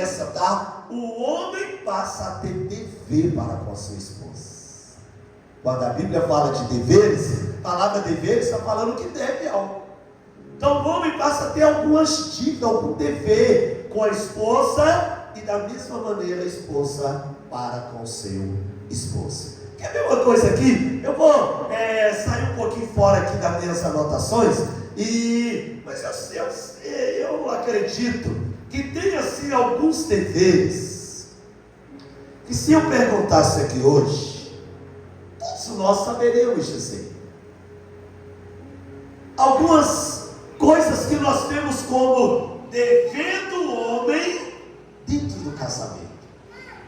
essa, tá? O homem passa a ter dever para com a sua esposa. Quando a Bíblia fala de deveres, a palavra deveres está falando que deve algo. Então o homem passa a ter algumas dívidas, algum dever com a esposa, e da mesma maneira a esposa para com o seu esposo. Quer ver uma coisa aqui? Eu vou sair um pouquinho fora aqui das minhas anotações, mas eu acredito que tem assim alguns deveres, que se eu perguntasse aqui hoje, todos nós saberemos dizer. Algumas coisas que nós temos como dever do homem dentro do casamento,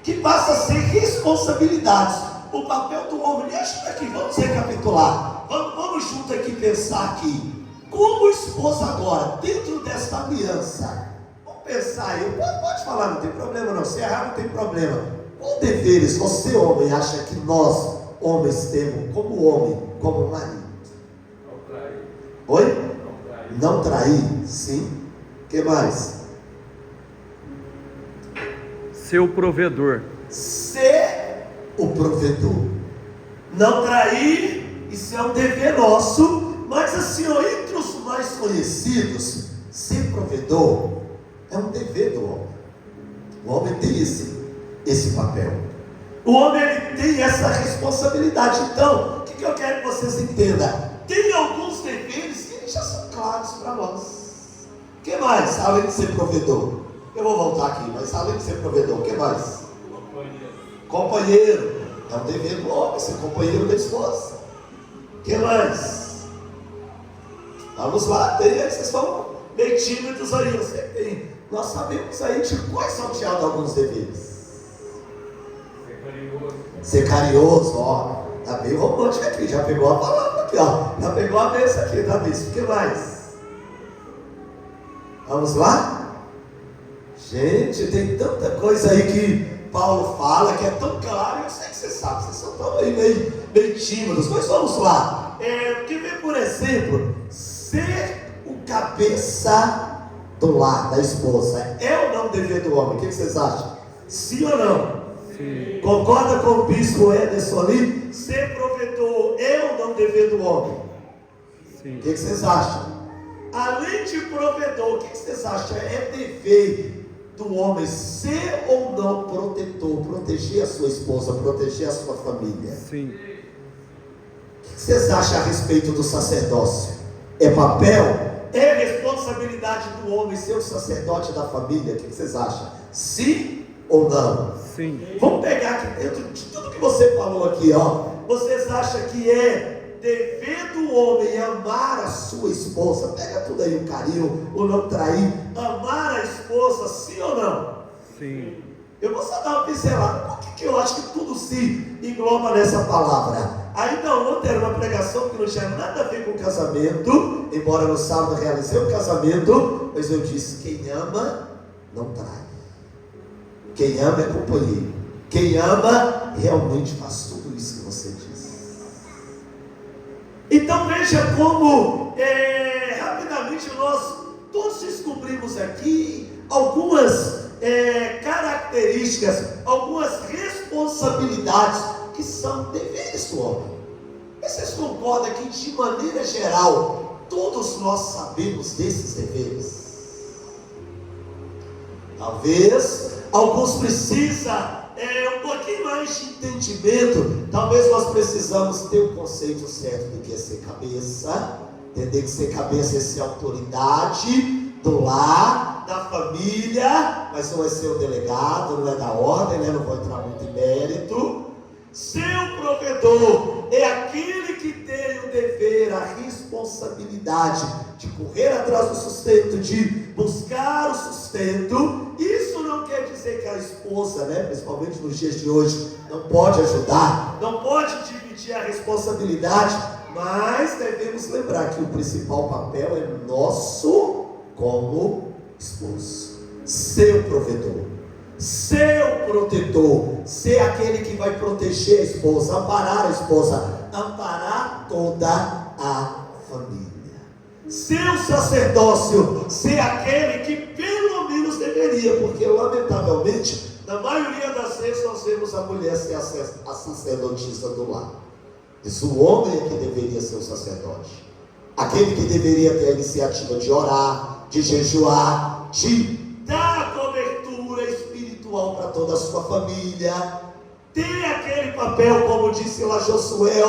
que passa a ser responsabilidades. O papel do homem, me ajuda aqui, vamos recapitular, vamos junto aqui pensar aqui, como esposa agora, dentro desta aliança, vamos pensar aí, pode falar, não tem problema não, se errar não tem problema. Qual deveres você, homem, acha que nós, homens, temos como homem, como marido? Não trair. Oi? Não trair, sim. O que mais? Ser o provedor. Ser o provedor. Não trair, isso é um dever nosso, mas assim, entre os mais conhecidos, ser provedor é um dever do homem. O homem tem esse papel. O homem ele tem essa responsabilidade. Então, o que eu quero que vocês entendam? Tem alguns deveres que já são claros para nós. O que mais, além de ser provedor? Eu vou voltar aqui, mas além de ser provedor, o que mais? Companheiro. É um dever do homem ser companheiro da esposa. O que mais? Vamos lá, vocês estão meio tímidos aí. Nós sabemos aí de quais são tirados alguns deveres. Ser carinhoso, ó. Tá bem romântico aqui, já pegou a palavra aqui, ó. Já pegou a mesa aqui, tá visto? O que mais? Vamos lá? Gente, tem tanta coisa aí que Paulo fala, que é tão claro, eu sei que você sabe, vocês são tão meio tímidos, mas vamos lá. Porque vem, por exemplo, ser o cabeça do lar, da esposa, é ou não dever do homem? O que vocês acham? Sim ou não? Sim. Concorda com o bispo Ederson ali? Ser provedor é ou não dever do homem? Sim. O que vocês acham? Além de provedor, o que vocês acham? É dever do homem ser ou não protetor, proteger a sua esposa, proteger a sua família? Sim. O que vocês acham a respeito do sacerdócio? É papel? É responsabilidade do homem ser o sacerdote da família? O que vocês acham? Sim ou não? Sim. Vamos pegar aqui dentro de tudo que você falou aqui, ó. Vocês acham que é dever do homem amar a sua esposa? Pega tudo aí, o carinho, o não trair, amar a esposa, sim ou não? Sim. Eu vou só dar uma pincelada. Por que eu acho que tudo se engloba nessa palavra? Ainda ontem era uma pregação que não tinha nada a ver com casamento, embora no sábado realizei um casamento, mas eu disse: quem ama não trai. Quem ama é companheiro. Quem ama realmente faz tudo isso que você diz. Então veja como rapidamente nós todos descobrimos aqui algumas características, algumas responsabilidades que são deveres do homem. Vocês concordam que de maneira geral todos nós sabemos desses deveres? Talvez alguns precisam um pouquinho mais de entendimento. Talvez nós precisamos ter o conceito certo do que é ser cabeça, entender que ser cabeça é ser autoridade do lar, da família, mas não é ser o delegado, não é da ordem, né? Não vou entrar muito em mérito. Ser o provedor é aquele que tem o dever, a responsabilidade de correr atrás do sustento, de buscar o sustento. Isso não quer dizer que a esposa, né, principalmente nos dias de hoje, não pode ajudar, não pode dividir a responsabilidade, mas devemos lembrar que o principal papel é nosso como esposo. Ser o provedor, ser o protetor, ser aquele que vai proteger a esposa, amparar a esposa, amparar toda a família. Ser o sacerdócio, ser aquele que pelo menos deveria deveria, porque lamentavelmente, na maioria das vezes nós vemos a mulher ser a sacerdotisa do lar. Isso, o homem é que deveria ser o sacerdote. Aquele que deveria ter a iniciativa de orar, de jejuar, de dar cobertura espiritual para toda a sua família. Tem aquele papel, como disse lá Josué,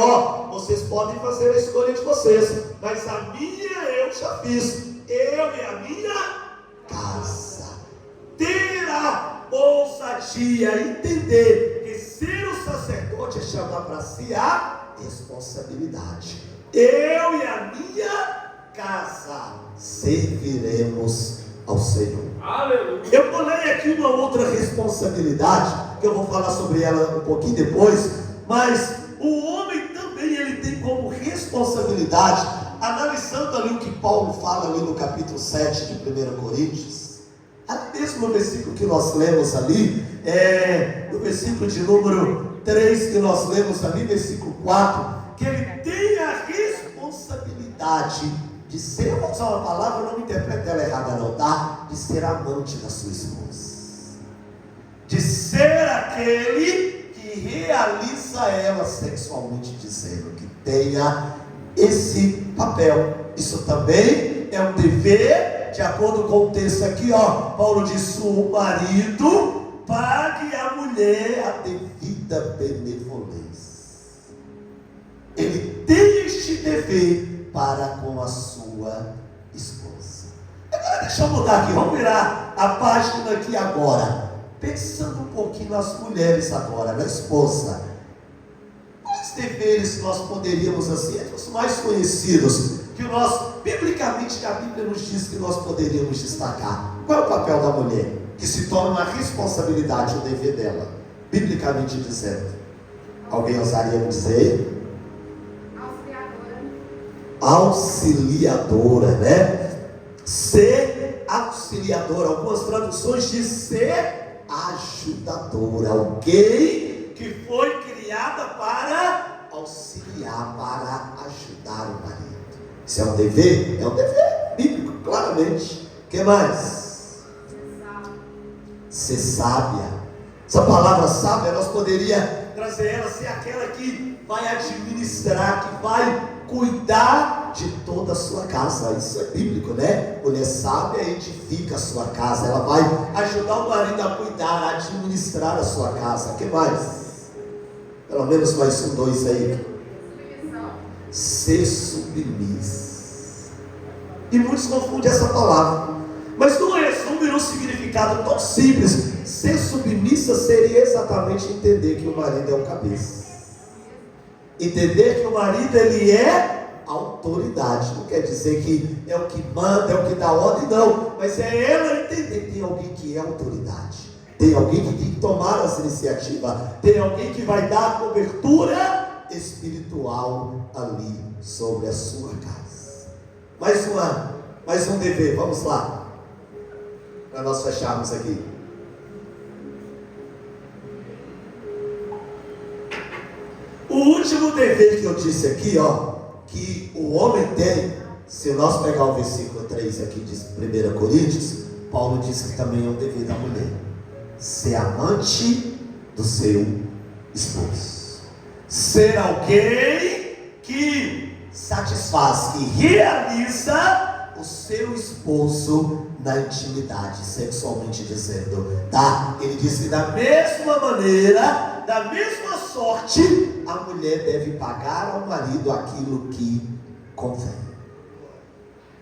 vocês podem fazer a escolha de vocês, mas a minha eu já fiz, eu e a minha casa. Ter a ousadia, entender que ser o sacerdote é chamar para si a responsabilidade. Eu e a minha casa serviremos ao Senhor. Aleluia. Eu pulei aqui uma outra responsabilidade, que eu vou falar sobre ela um pouquinho depois, mas o homem também ele tem como responsabilidade, analisando ali o que Paulo fala ali no capítulo 7 de 1 Coríntios, ali mesmo no versículo que nós lemos ali, no versículo de número 3 que nós lemos ali, versículo 4, que ele tem a responsabilidade de ser, eu vou usar uma palavra, não me interprete ela errada não, tá? De ser amante da sua esposa, de ser aquele que realiza ela sexualmente dizendo, que tenha esse papel. Isso também é um dever, de acordo com o texto aqui, Paulo diz: o marido pague à mulher a devida benevolência. Ele tem este dever para com a sua esposa. Agora deixa eu mudar aqui, vamos virar a página aqui agora, pensando um pouquinho nas mulheres agora, na esposa. Quais deveres nós poderíamos, assim, os mais conhecidos, que nós, biblicamente, a Bíblia nos diz que nós poderíamos destacar? Qual é o papel da mulher? Que se torna uma responsabilidade, o dever dela, biblicamente dizendo. Alguém ousaria me dizer? Auxiliadora, né? Ser auxiliadora. Algumas traduções dizem ser ajudadora. Alguém que foi criada para auxiliar, para ajudar o marido. Isso é um dever? É um dever bíblico, claramente. O que mais? Ser sábia. Essa palavra sábia, nós poderíamos trazer ela, ser aquela que vai administrar, que vai cuidar de toda a sua casa. Isso é bíblico, né? Mulher sábia edifica a sua casa. Ela vai ajudar o marido a cuidar, a administrar a sua casa. O que mais? Pelo menos mais um, dois aí. Ser submissa. E muitos confundem essa palavra, mas não resume num significado tão simples. Ser submissa seria exatamente entender que o marido é o cabeça. Entender que o marido ele é autoridade. Não quer dizer que é o que manda, é o que dá ordem, não. Mas é ela entender que tem alguém que é autoridade. Tem alguém que tem que tomar as iniciativas. Tem alguém que vai dar a cobertura espiritual ali sobre a sua casa. Mais um dever, vamos lá, para nós fecharmos aqui. O último dever que eu disse aqui, que o homem tem, se nós pegar o versículo 3 aqui de 1 Coríntios, Paulo diz que também é um dever da mulher: ser amante do seu esposo, ser alguém que satisfaz, que realiza o seu esposo na intimidade, sexualmente dizendo, tá? Ele diz que da mesma maneira, da mesma sorte, a mulher deve pagar ao marido aquilo que convém.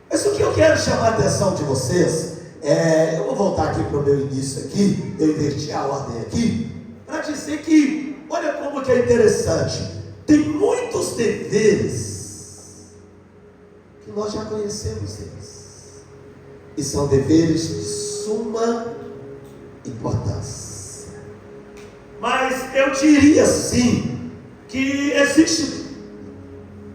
Mas o que eu quero chamar a atenção de vocês, eu vou voltar aqui para o meu início aqui, eu inverti a ordem aqui, para dizer que, olha como que é interessante, tem muitos deveres que nós já conhecemos eles, e são deveres de suma importância. Mas eu diria sim que existe,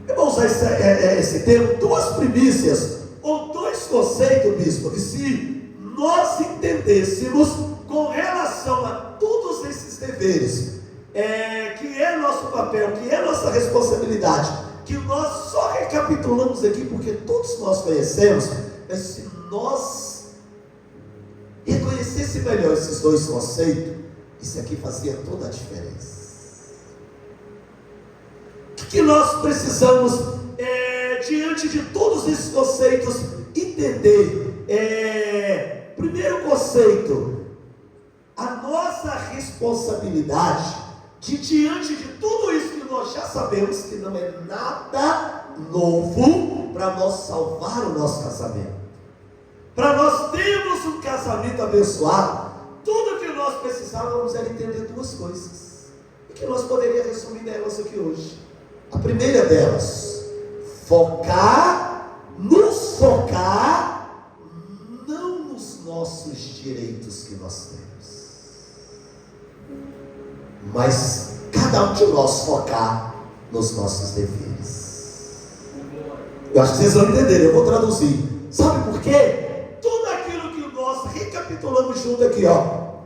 eu vou usar esse termo, duas primícias ou dois conceitos, bispo, que se nós entendêssemos com relação a todos esses deveres, que é nosso papel, que é nossa responsabilidade, que nós só recapitulamos aqui porque todos nós conhecemos, mas se nós reconhecesse melhor esses dois conceitos, isso aqui fazia toda a diferença. O que nós precisamos, diante de todos esses conceitos, entender? Primeiro conceito, a nossa responsabilidade de, diante de tudo isso que nós já sabemos, que não é nada novo, para nós salvar o nosso casamento, para nós termos um casamento abençoado, tudo que nós precisávamos era entender duas coisas, e que nós poderíamos resumir nelas aqui hoje. A primeira delas, nos focar, não nos nossos direitos que nós temos, mas cada um de nós focar nos nossos deveres. Eu acho que vocês vão entender, eu vou traduzir. Sabe por quê? Tudo aquilo que nós recapitulamos junto aqui,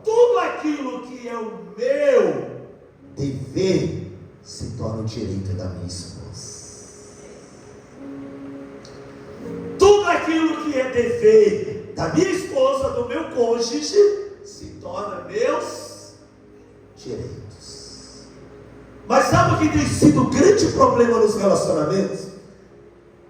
tudo aquilo que é o meu dever se torna o direito da minha esposa. Tudo aquilo que é dever da minha esposa, do meu cônjuge, se torna meus direitos. Mas sabe o que tem sido o grande problema nos relacionamentos?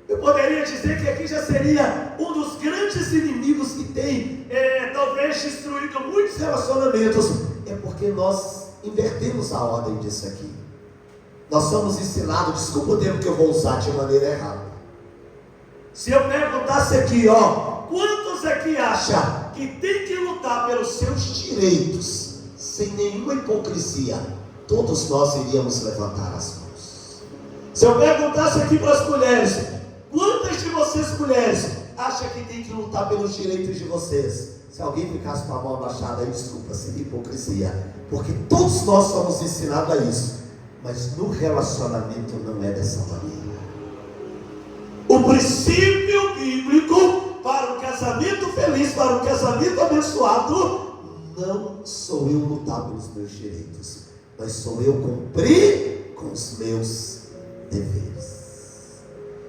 Eu poderia dizer que aqui já seria um dos grandes inimigos que tem, talvez destruído muitos relacionamentos. É porque nós invertemos a ordem disso aqui. Nós somos ensinados, desculpa o termo que eu vou usar de maneira errada. Se eu perguntasse aqui, quantos aqui acham que tem que lutar pelos seus direitos, sem nenhuma hipocrisia, todos nós iríamos levantar as mãos. Se eu perguntasse aqui para as mulheres, quantas de vocês mulheres acham que tem que lutar pelos direitos de vocês? Se alguém ficasse com a mão abaixada, desculpa, seria hipocrisia, porque todos nós somos ensinados a isso. Mas no relacionamento não é dessa maneira. O princípio bíblico para um casamento feliz, para um casamento abençoado, não sou eu lutar pelos meus direitos, mas sou eu cumprir com os meus deveres.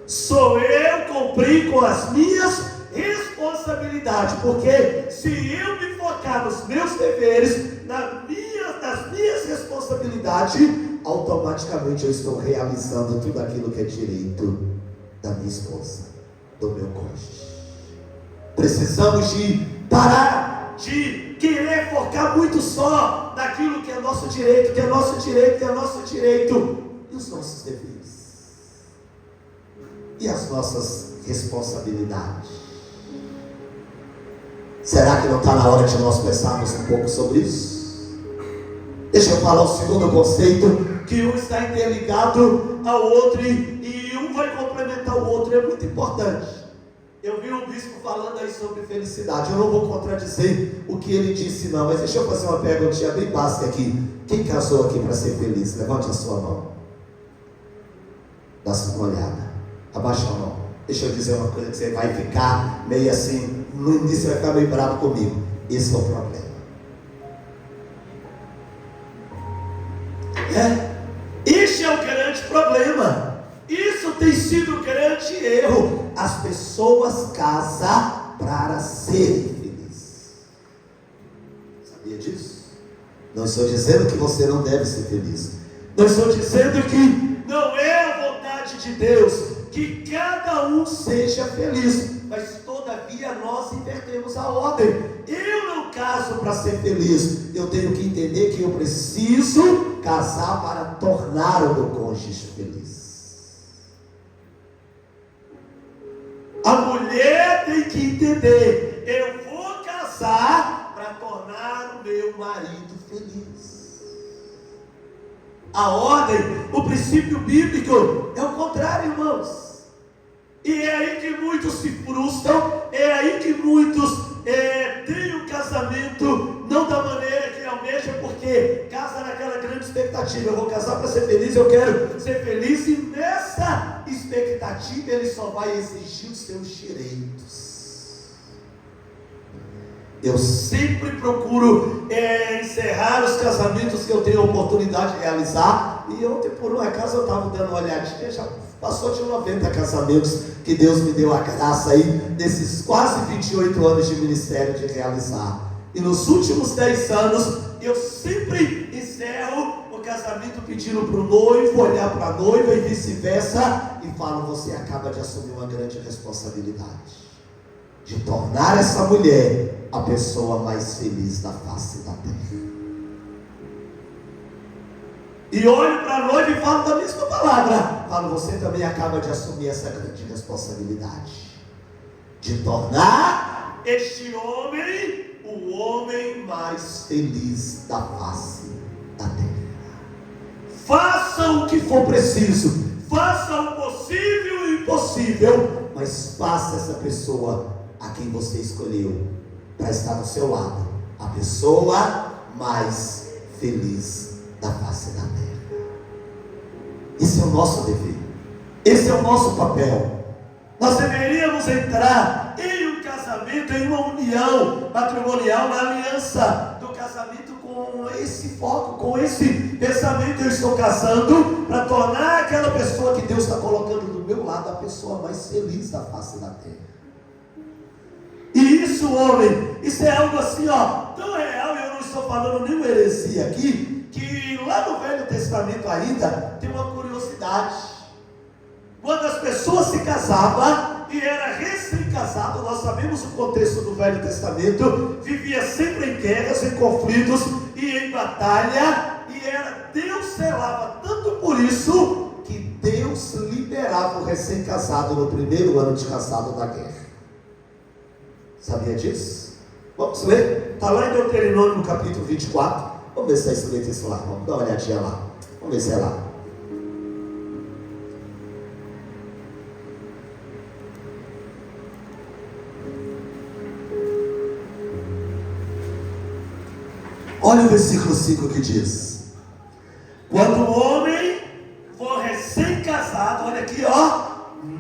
Sou eu cumprir com as minhas responsabilidades, porque se eu me focar nos meus deveres, nas minhas responsabilidades, automaticamente eu estou realizando tudo aquilo que é direito da minha esposa, do meu cônjuge. Precisamos de parar de querer focar muito só naquilo que é nosso direito, que é nosso direito, que é nosso direito, e os nossos deveres, e as nossas responsabilidades. Será que não está na hora de nós pensarmos um pouco sobre isso? Deixa eu falar o segundo conceito, que um está interligado ao outro e um vai complementar o outro, é muito importante. Eu vi o bispo falando aí sobre felicidade, eu não vou contradizer o que ele disse não, mas deixa eu fazer uma perguntinha bem básica aqui. Quem casou aqui para ser feliz? Levante a sua mão. Dá uma olhada, abaixa a mão. Deixa eu dizer uma coisa que você vai ficar meio assim, no início você vai ficar meio bravo comigo. Esse é o problema. Este é o grande problema. Isso tem sido um grande erro. As pessoas casam para serem felizes. Sabia disso? Não estou dizendo que você não deve ser feliz. Não estou dizendo que não é a vontade de Deus que cada um seja feliz. Mas todavia nós invertemos a ordem. Eu não caso para ser feliz. Eu tenho que entender que eu preciso casar para tornar o meu cônjuge feliz. A mulher tem que entender: eu vou casar para tornar o meu marido feliz. A ordem, o princípio bíblico é o contrário, irmãos. E é aí que muitos se frustram, é aí que muitos têm um casamento não da maneira que almeja, porque casa naquela grande expectativa: eu vou casar para ser feliz, eu quero ser feliz, e nessa expectativa ele só vai exigir os seus direitos. Eu sempre procuro encerrar os casamentos que eu tenho a oportunidade de realizar, e ontem por um acaso eu estava dando uma olhadinha, já Passou de 90 casamentos que Deus me deu a graça aí, nesses quase 28 anos de ministério, de realizar. E nos últimos 10 anos, eu sempre encerro o casamento pedindo para o noivo olhar para a noiva e vice-versa, e falo: você acaba de assumir uma grande responsabilidade de tornar essa mulher a pessoa mais feliz da face da terra. E olho para a noiva e falo da mesma palavra. Falo: você também acaba de assumir essa grande responsabilidade de tornar este homem o homem mais feliz da face da terra. Faça o que for preciso, faça o possível e o impossível, mas faça essa pessoa a quem você escolheu para estar do seu lado a pessoa mais feliz da face da terra. Esse é o nosso dever, esse é o nosso papel. Nós deveríamos entrar em um casamento, em uma união matrimonial, na aliança do casamento, com esse foco, com esse pensamento: eu estou casando para tornar aquela pessoa que Deus está colocando do meu lado a pessoa mais feliz da face da terra. E isso, homem, isso é algo assim, tão real. Eu não estou falando nenhuma heresia aqui, que lá no Velho Testamento ainda tem uma curiosidade. Quando as pessoas se casavam e era recém-casado, nós sabemos o contexto do Velho Testamento, vivia sempre em guerras, em conflitos e em batalha, e Deus selava tanto por isso, que Deus liberava o recém-casado no primeiro ano de casado da guerra. Sabia disso? Vamos ler? Está lá em Deuteronômio, no capítulo 24. Vamos ver se está escrito isso lá. Vamos dar uma olhadinha lá. Vamos ver se é lá. Olha o versículo 5 que diz: quando o homem for recém-casado, olha aqui,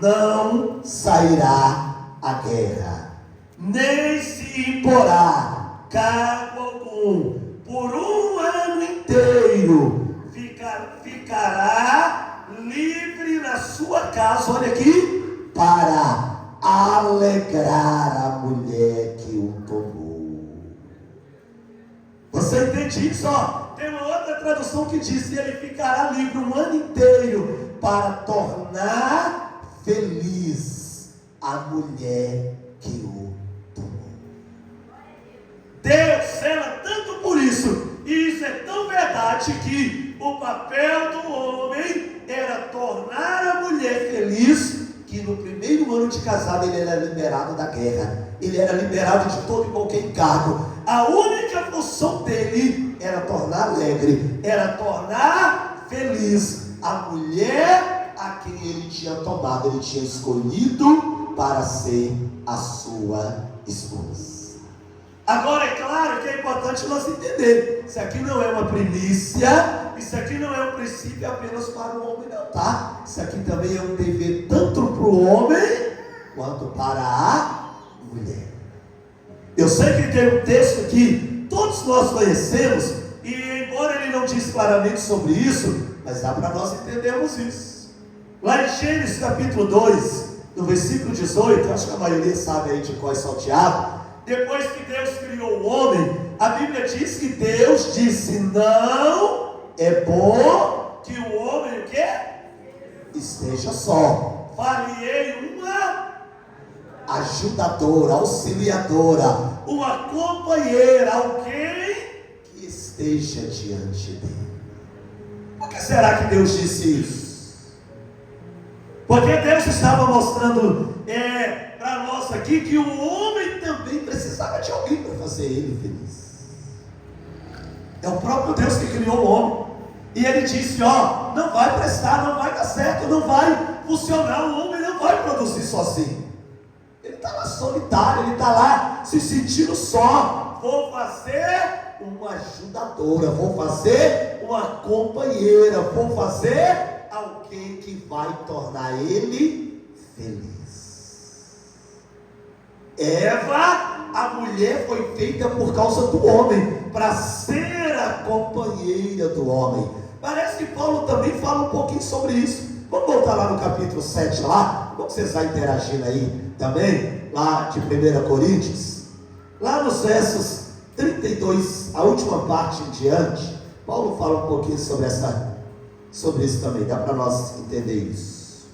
não sairá à guerra, nem se imporá cargo algum, por um ano inteiro ficará livre na sua casa, olha aqui, para alegrar a mulher que o tomou. Você entende isso? Tem uma outra tradução que diz que ele ficará livre um ano inteiro para tornar feliz a mulher que o tomou. Deus zela tanto por isso, e isso é tão verdade, que o papel do homem era tornar a mulher feliz, que no primeiro ano de casado ele era liberado da guerra, ele era liberado de todo e qualquer encargo. A única função dele era tornar alegre, era tornar feliz a mulher a quem ele tinha tomado, ele tinha escolhido para ser a sua esposa. Agora, é claro que é importante nós entender, isso aqui não é uma primícia, isso aqui não é um princípio apenas para o homem, não, tá? Isso aqui também é um dever tanto para o homem quanto para a mulher. Eu sei que tem um texto que todos nós conhecemos, e embora ele não diz claramente sobre isso, mas dá para nós entendermos isso. Lá em Gênesis capítulo 2, no versículo 18, acho que a maioria sabe aí de qual é salteado. Depois que Deus criou o homem, a Bíblia diz que Deus disse: não é bom que o homem o quê? Esteja só. Far-lhe-ei uma ajudadora, auxiliadora, uma companheira, alguém que esteja diante dele. Por que será que Deus disse isso? Porque Deus estava mostrando para nós aqui que o homem também precisava de alguém para fazer ele feliz. É o próprio Deus que criou o homem, e ele disse: não vai prestar, não vai dar certo, não vai funcionar, o homem não vai produzir sozinho. Ele está lá solitário, ele está lá se sentindo só. Vou fazer uma ajudadora, vou fazer uma companheira, vou fazer alguém que vai tornar ele feliz. Eva, a mulher, foi feita por causa do homem, para ser a companheira do homem. Parece que Paulo também fala um pouquinho sobre isso. Vamos voltar lá no capítulo 7 lá, como vocês vão interagindo aí também, lá de 1 Coríntios, lá nos versos 32, a última parte em diante, Paulo fala um pouquinho sobre isso também, dá para nós entender isso.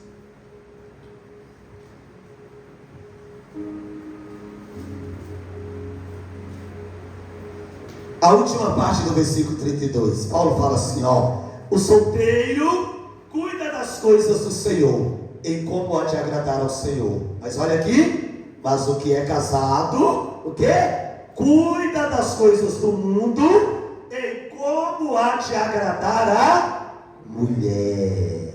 A última parte do versículo 32, Paulo fala assim, o solteiro cuida das coisas do Senhor, em como há de agradar ao Senhor. Mas olha aqui, mas o que é casado, o quê? Cuida das coisas do mundo, em como há de agradar a mulher.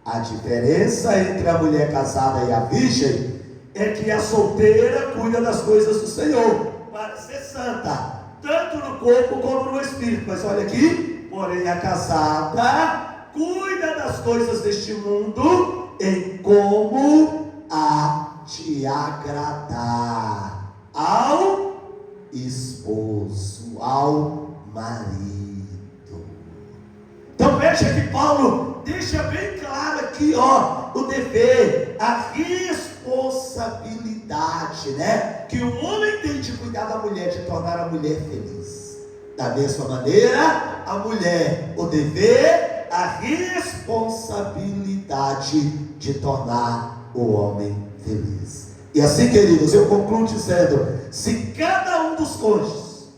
A diferença entre a mulher casada e a virgem é que a solteira cuida das coisas do Senhor, para ser santa, tanto no corpo como no espírito. Mas olha aqui, porém a casada cuida das coisas deste mundo, em como há de agradar ao esposo, ao marido. Então veja que Paulo deixa bem claro aqui, o dever, a responsabilidade, né? Que o homem tem de cuidar da mulher, de tornar a mulher feliz. Da mesma maneira, a mulher, o dever, a responsabilidade de tornar o homem feliz. E assim, queridos, eu concluo dizendo, se cada um dos cônjuges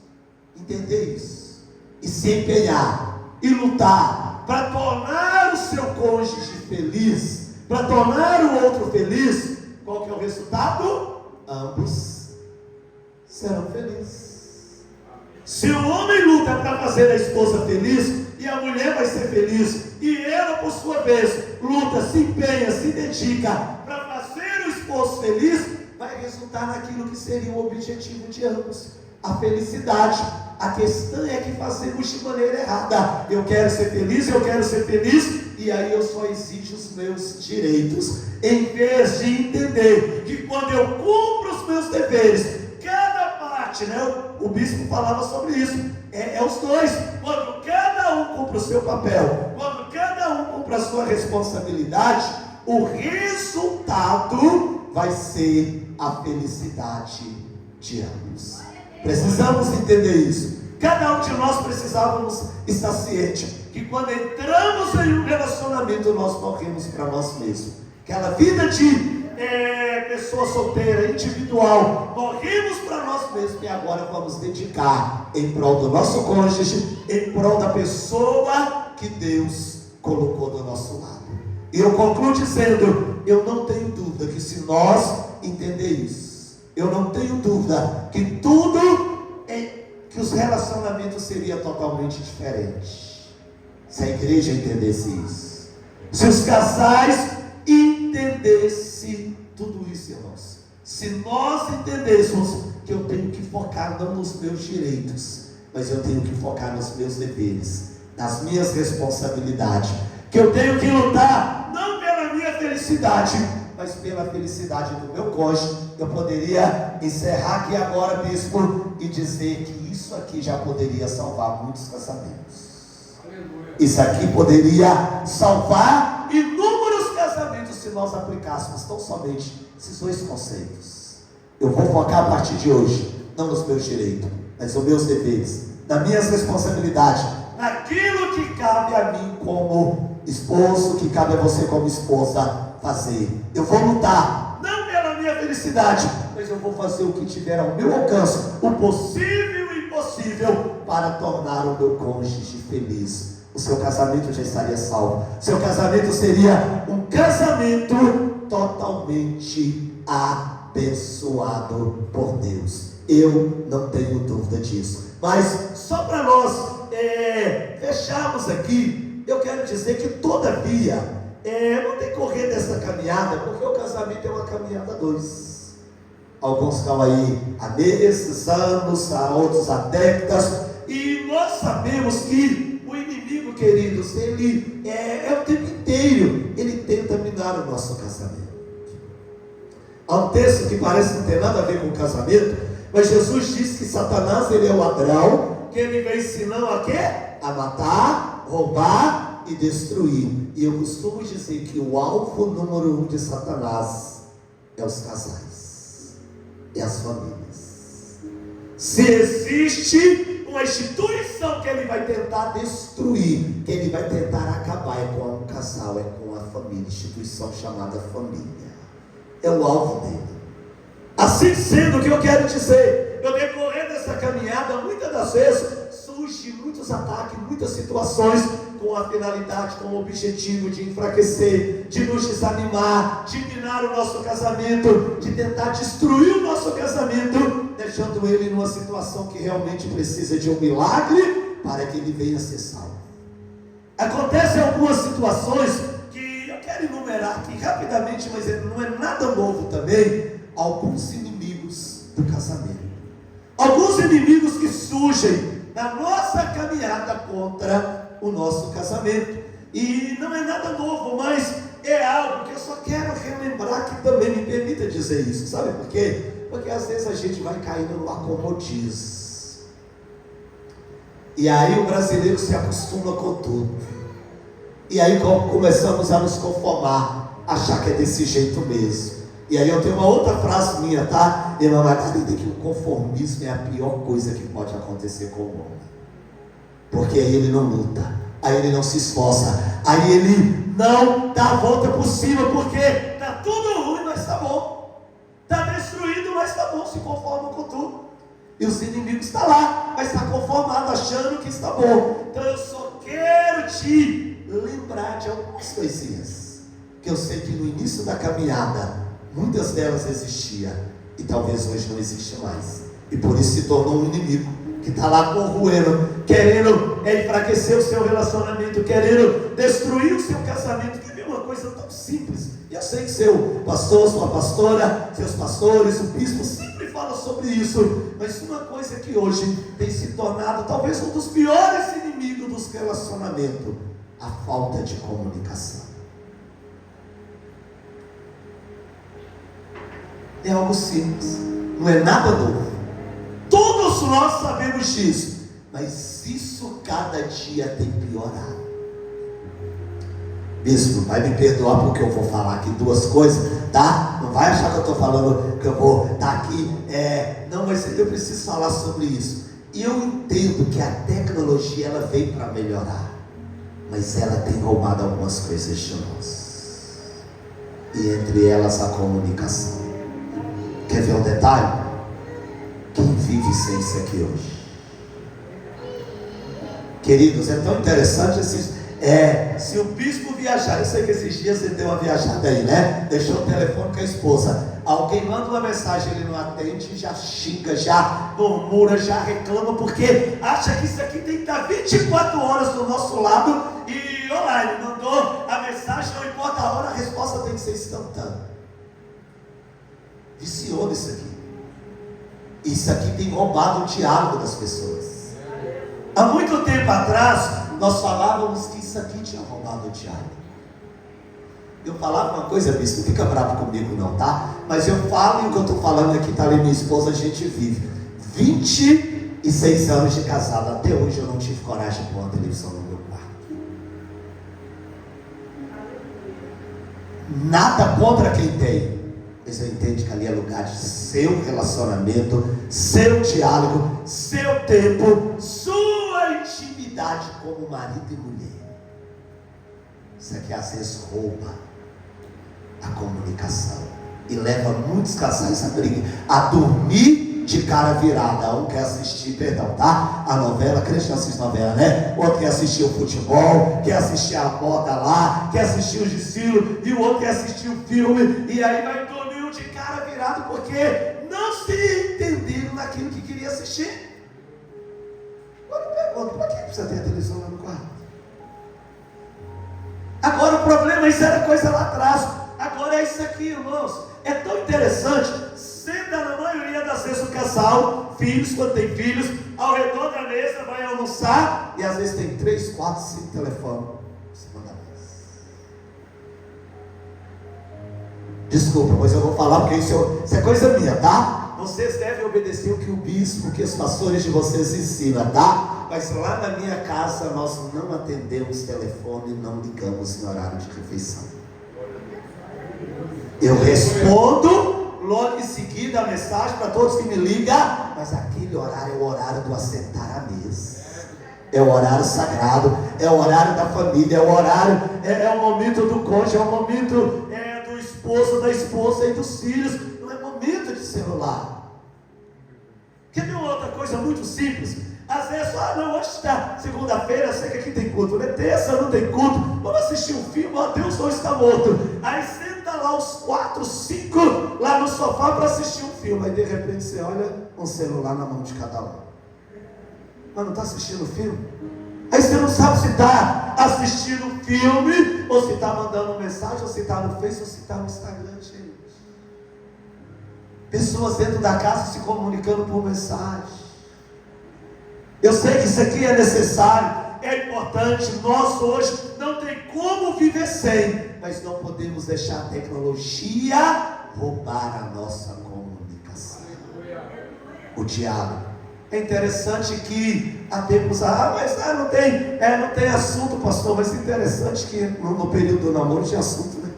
entender isso, e se empenhar, e lutar, para tornar o seu cônjuge feliz, para tornar o outro feliz, qual que é o resultado? Ambos serão felizes. Se o homem luta para fazer a esposa feliz, e a mulher vai ser feliz, e ela por sua vez luta, se empenha, se dedica para fazer o esposo feliz, vai resultar naquilo que seria o objetivo de ambos, a felicidade. A questão é que fazemos de maneira errada. Eu quero ser feliz, e aí eu só exijo os meus direitos, em vez de entender que quando eu cumpro os meus deveres, cada parte, né? O bispo falava sobre isso, os dois, quando cada um cumpre o seu papel, quando cada um cumpre a sua responsabilidade, o resultado vai ser a felicidade de ambos. Precisamos entender isso. Cada um de nós precisávamos estar ciente que quando entramos em um relacionamento, nós morremos para nós mesmos. Aquela vida de pessoa solteira, individual, morremos para nós mesmos e agora vamos dedicar em prol do nosso cônjuge, em prol da pessoa que Deus colocou do nosso lado. E eu concluo dizendo, eu não tenho dúvida que se nós entender isso, eu não tenho dúvida que que os relacionamentos seriam totalmente diferentes, se a igreja entendesse isso, se os casais entendessem tudo isso, irmãos. Se nós entendêssemos que eu tenho que focar não nos meus direitos, mas eu tenho que focar nos meus deveres, nas minhas responsabilidades, que eu tenho que lutar não pela minha felicidade, mas pela felicidade do meu cônjuge, eu poderia encerrar aqui agora, bispo, e dizer que isso aqui já poderia salvar muitos casamentos. Aleluia. Isso aqui poderia salvar inúmeros casamentos se nós aplicássemos tão somente esses dois conceitos. Eu vou focar a partir de hoje, não nos meus direitos, mas nos meus deveres, nas minhas responsabilidades, naquilo que cabe a mim como esposo, que cabe a você como esposa fazer. Eu vou lutar, não pela minha felicidade, mas eu vou fazer o que tiver ao meu alcance, o possível e impossível, para tornar o meu cônjuge feliz. O seu casamento já estaria salvo. Seu casamento seria um casamento totalmente abençoado por Deus. Eu não tenho dúvida disso. Mas só para nós fecharmos aqui, eu quero dizer que todavia no decorrer dessa caminhada, porque o casamento é uma caminhada a dois. Alguns estão aí há meses, anos, outros há décadas, e nós sabemos que o inimigo, queridos, ele o tempo inteiro, ele tenta minar o nosso casamento. Há um texto que parece não ter nada a ver com o casamento, mas Jesus disse que Satanás, ele é o ladrão, que ele vem ensinando a quê? A matar, roubar e destruir. E eu costumo dizer que o alvo número 1 de Satanás é os casais, é as famílias. Se existe uma instituição que ele vai tentar destruir, que ele vai tentar acabar, é com um casal, é com a família, instituição chamada família. É o alvo dele. Assim sendo, o que eu quero dizer, no decorrer dessa caminhada, muitas das vezes surgem muitos ataques, muitas situações com a finalidade, com o objetivo de enfraquecer, de nos desanimar, de minar o nosso casamento, de tentar destruir o nosso casamento, deixando ele numa situação que realmente precisa de um milagre para que ele venha a ser salvo. Acontecem algumas situações que eu quero enumerar aqui rapidamente, mas não é nada novo também. Alguns inimigos do casamento, alguns inimigos que surgem na nossa caminhada contra o nosso casamento, e não é nada novo, mas é algo que eu só quero relembrar, que também me permita dizer isso. Sabe por quê? Porque às vezes a gente vai caindo no acomodismo, e aí o brasileiro se acostuma com tudo, e aí começamos a nos conformar, achar que é desse jeito mesmo. E aí eu tenho uma outra frase minha, tá? Irmã Margarida, que o conformismo é a pior coisa que pode acontecer com o homem. Porque aí ele não luta, aí ele não se esforça, aí ele não dá a volta por cima, porque tá tudo ruim, mas tá bom. Tá destruído, mas tá bom, se conforma com tudo. E os inimigos estão lá, mas está conformado, achando que está bom. Então eu só quero te lembrar de algumas coisinhas, que eu sei que no início da caminhada, muitas delas existiam, e talvez hoje não existe mais, e por isso se tornou um inimigo, que está lá corroendo, querendo enfraquecer o seu relacionamento, querendo destruir o seu casamento. Que é uma coisa tão simples, e eu sei que seu pastor, sua pastora, seus pastores, o bispo sempre fala sobre isso, mas uma coisa que hoje tem se tornado talvez um dos piores inimigos dos relacionamentos: a falta de comunicação. É algo simples, não é nada novo, todos nós sabemos disso, mas isso cada dia tem piorado. Bispo, vai me perdoar porque eu vou falar aqui duas coisas, tá? Não vai achar que eu estou falando que eu vou estar aqui, não, mas eu preciso falar sobre isso. E eu entendo que a tecnologia ela veio para melhorar, mas ela tem roubado algumas coisas de nós, e entre elas a comunicação. Quer ver um detalhe? Quem vive sem isso aqui hoje? Queridos, é tão interessante se o bispo viajar, eu sei que esses dias ele deu uma viajada aí, né? Deixou o telefone com a esposa. Alguém manda uma mensagem, ele não atende, já xinga, já murmura, já reclama, porque acha que isso aqui tem que estar 24 horas do nosso lado, e olha, ele mandou a mensagem, não importa a hora, a resposta tem que ser instantânea. Viciou nisso aqui. Isso aqui tem roubado o diálogo das pessoas. Há muito tempo atrás nós falávamos que isso aqui tinha roubado o diálogo. Eu falava uma coisa, bispo, não fica bravo comigo não, tá? Mas eu falo, e o que eu estou falando aqui está ali minha esposa, a gente vive 26 anos de casado. Até hoje eu não tive coragem de pôr uma televisão no meu quarto. Nada contra quem tem, mas eu entendo que ali é lugar de seu relacionamento, seu diálogo, seu tempo, sua intimidade como marido e mulher. Isso aqui às vezes rouba a comunicação e leva muitos casais a dormir de cara virada. Um quer assistir, tá? A novela, crente não assiste novela, né? Outro quer assistir o futebol, quer assistir a moda lá, quer assistir o desfile, e o outro quer assistir o filme, e aí vai dormir de cara virado, porque não se entenderam naquilo que queria assistir. Agora eu pergunto, para que precisa ter a televisão lá no quarto? Agora o problema, isso era coisa lá atrás, agora é isso aqui, irmãos. É tão interessante. Senta na maioria das vezes o casal, filhos, quando tem filhos, ao redor da mesa, vai almoçar, e às vezes tem 3, 4, 5 telefones em cima da mesa. Desculpa, mas eu vou falar porque isso é coisa minha, tá? Vocês devem obedecer o que o bispo, o que os pastores de vocês ensinam, tá? mas lá na minha casa nós não atendemos telefone, não ligamos em horário de refeição. Eu respondo logo em seguida a mensagem para todos que me ligam, mas aquele horário é o horário do assentar à mesa. É o horário sagrado, é o horário da família, é o horário, é o momento do cônjuge, é o momento do esposo, da esposa e dos filhos. Não é momento de celular. Quer ver uma outra coisa muito simples? Às vezes, não, hoje está segunda-feira, eu sei que aqui tem culto, né? Terça não tem culto, vamos assistir um filme, Deus não está morto. Aí senta lá os 4, 5 lá no sofá para assistir um filme. Aí de repente você olha um celular na mão de cada um. Mas não está assistindo o filme? Aí você não sabe se está assistindo o filme, ou se está mandando mensagem, ou se está no Facebook, ou se está no Instagram, gente. Pessoas dentro da casa se comunicando por mensagem. Eu sei que isso aqui é necessário, é importante. Nós hoje não tem como viver sem, mas não podemos deixar a tecnologia roubar a nossa comunicação. O diálogo. É interessante que mas não tem assunto, pastor. Mas é interessante que no período do namoro tinha assunto, né?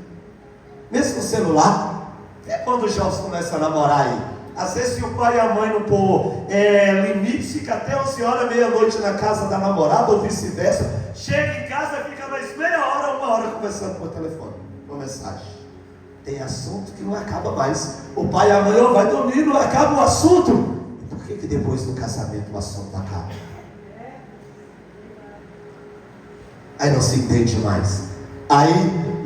Mesmo no celular. É quando os jovens começam a namorar aí. Às vezes, se o pai e a mãe não pôr limite, fica até 11 horas, meia-noite na casa da namorada, ou vice-versa. Chega em casa e fica mais meia hora, 1 hora conversando por telefone, por mensagem. Tem assunto que não acaba mais. O pai e a mãe vai dormir, não acaba o assunto. Por que depois do casamento o assunto acaba? Aí não se entende mais. Aí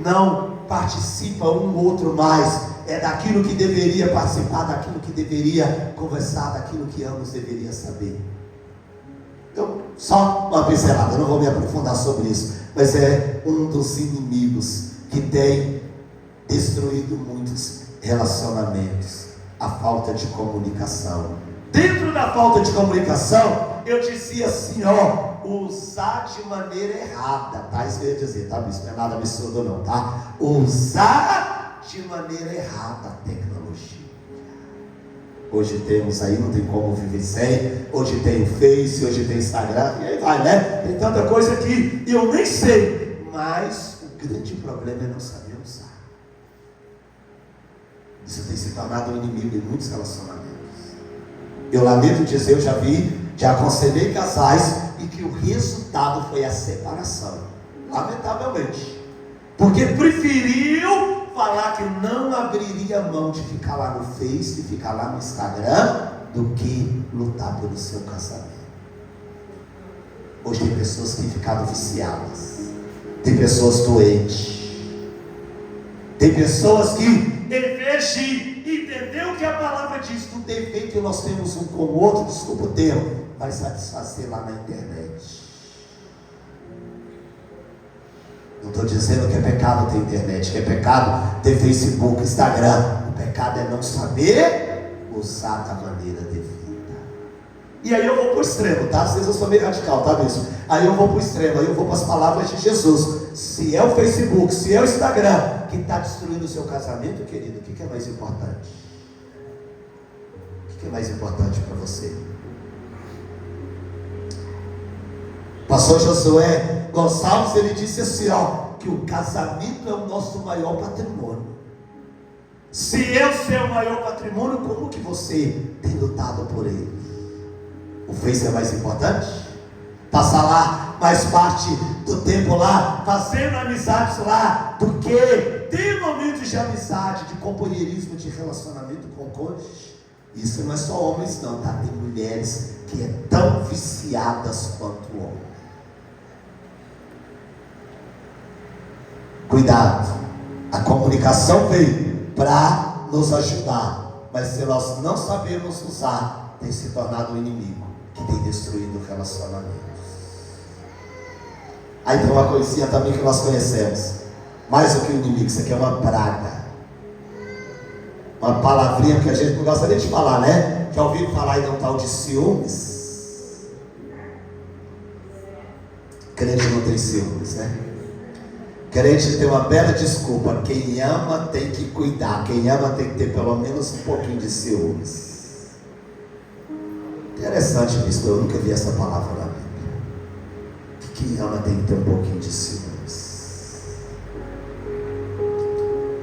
não participa um outro mais. É daquilo que deveria participar, daquilo que deveria conversar, daquilo que ambos deveriam saber. Então, só uma pincelada, não vou me aprofundar sobre isso. Mas é um dos inimigos que tem destruído muitos relacionamentos. A falta de comunicação. Dentro da falta de comunicação, eu dizia assim, usar de maneira errada, tá? Isso que eu ia dizer, tá? Isso não é nada absurdo não, tá? Usar de maneira errada a tecnologia. Hoje temos aí, não tem como viver sem. Hoje tem o Face, hoje tem o Instagram, e aí vai, né? Tem tanta coisa que eu nem sei. Mas o grande problema é não saber usar. Isso tem se tornado um inimigo em muitos relacionamentos. Eu lamento dizer, eu já aconselhei casais e que o resultado foi a separação. Lamentavelmente. Porque preferiu falar que não abriria mão de ficar lá no Face, de ficar lá no Instagram, do que lutar pelo seu casamento. Hoje tem pessoas que têm ficado viciadas. Tem pessoas doentes. Tem pessoas que, em vez de entender o que a palavra diz, do defeito que nós temos um com o outro, desculpa o termo, vai satisfazer lá na internet. Não estou dizendo que é pecado ter internet, que é pecado ter Facebook, Instagram. O pecado é não saber usar da maneira devida. E aí eu vou para o extremo, tá? Às vezes eu sou meio radical, tá mesmo? Aí eu vou para o extremo, aí eu vou para as palavras de Jesus. Se é o Facebook, se é o Instagram que está destruindo o seu casamento, querido, o que é mais importante? O que é mais importante para você? Pastor Josué Gonçalves, ele disse assim, que o casamento é o nosso maior patrimônio. Se é o seu maior patrimônio, como que você tem lutado por ele? O Face é mais importante? Passar lá mais parte do tempo lá, fazendo amizades lá, do que ter momentos de amizade, de companheirismo, de relacionamento com cônjuge. Isso não é só homens não, tá? Tem mulheres que é tão viciadas quanto o homem. Cuidado, a comunicação veio para nos ajudar, mas se nós não sabemos usar, tem se tornado um inimigo que tem destruído o relacionamento. Aí tem uma coisinha também que nós conhecemos, mais do que o inimigo, isso aqui é uma praga, uma palavrinha que a gente não gosta nem de falar, né? Já ouviram falar em um tal de ciúmes? Crente não tem ciúmes, né? Crente tem uma bela desculpa. Quem ama tem que cuidar. Quem ama tem que ter pelo menos um pouquinho de ciúmes. Interessante, bispo, eu nunca vi essa palavra na Bíblia. Quem ama tem que ter um pouquinho de ciúmes.